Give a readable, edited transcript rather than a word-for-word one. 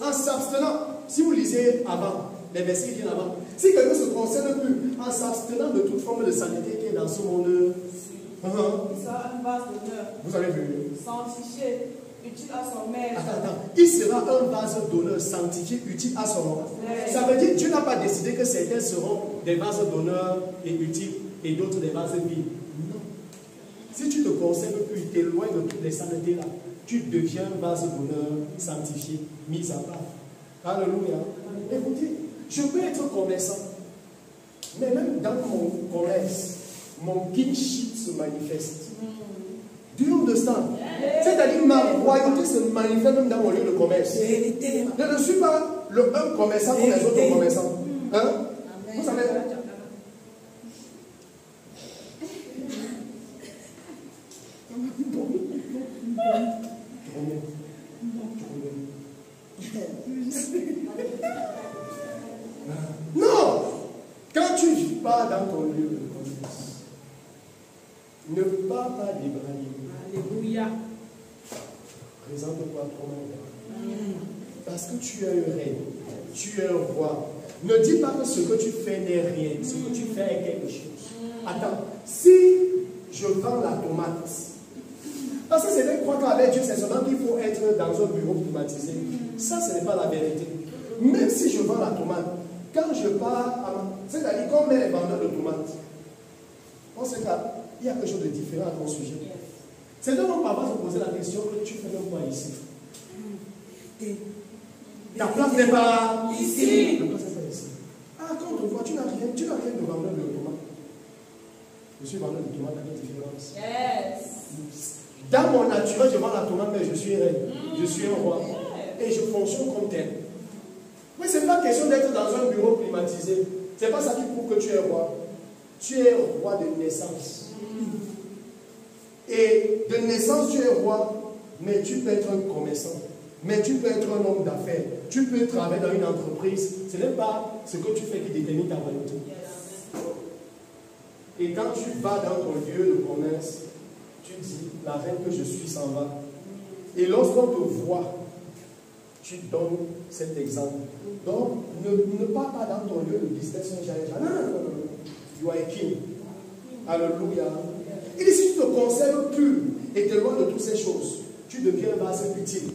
En s'abstenant, si vous lisez avant, les versets qui viennent avant, si quelqu'un se concerne plus en s'abstenant de toute forme de saleté qui est dans ce monde, il sera un vase d'honneur. vous avez vu? Sanctifié, utile à son maître. Attends. Il sera un vase d'honneur sanctifié, utile à son maître. Ça veut dire que Dieu n'a pas décidé que certains seront des vases d'honneur et utiles et d'autres des vases vides. Non. Si tu te conserves plus, tu t'éloignes de toutes les saletés là, tu deviens un vase d'honneur sanctifié, mis à part. Alléluia. Écoutez, je peux être commerçant, mais même dans mon commerce, mon kinship se manifeste. Do you understand? C'est-à-dire ma royauté se manifeste même dans mon lieu de commerce. Je ne suis pas un commerçant comme les autres commerçants. Hein? Vous savez? Non! Quand tu vas dans ton lieu de commerce, ne pars pas débrailler. Alléluia. Présente-toi toi-même. Parce que tu es un reine, tu es un roi. Ne dis pas que ce que tu fais n'est rien, ce que tu fais est quelque chose. Attends, si je vends la tomate, parce que c'est vrai croire qu'avec Dieu, c'est seulement qu'il faut être dans un bureau climatisé. Ça, ce n'est pas la vérité. Même si je vends la tomate, quand je pars à ma... C'est-à-dire qu'on met les vendeurs de tomates, on sait qu'il y a quelque chose de différent à ton sujet. C'est donc parfois se poser la question que tu fais même quoi ici. Ta place n'est pas ici. Ta place n'est pas ici. Ah, quand on voit, tu n'as rien de vendeur de tomates. Je suis vendeur de tomates, quelle différence? Yes. Dans mon naturel, je vends la tomate, mais je suis reine. Je suis un roi. Et je fonctionne comme tel. Mais ce n'est pas question d'être dans un bureau climatisé. Ce n'est pas ça qui prouve que tu es roi. Tu es roi de naissance. Et de naissance, tu es roi, mais tu peux être un commerçant. Mais tu peux être un homme d'affaires. Tu peux travailler dans une entreprise. Ce n'est pas ce que tu fais qui détermine ta royauté. Et quand tu vas dans ton lieu de commerce, tu dis, la reine que je suis s'en va. Et lorsqu'on te voit, tu donnes cet exemple. Donc, ne pars pas dans ton lieu de business. Non. You are a king. Alléluia. Et si tu te conserves pur et te loin de toutes ces choses, tu deviens un vase utile.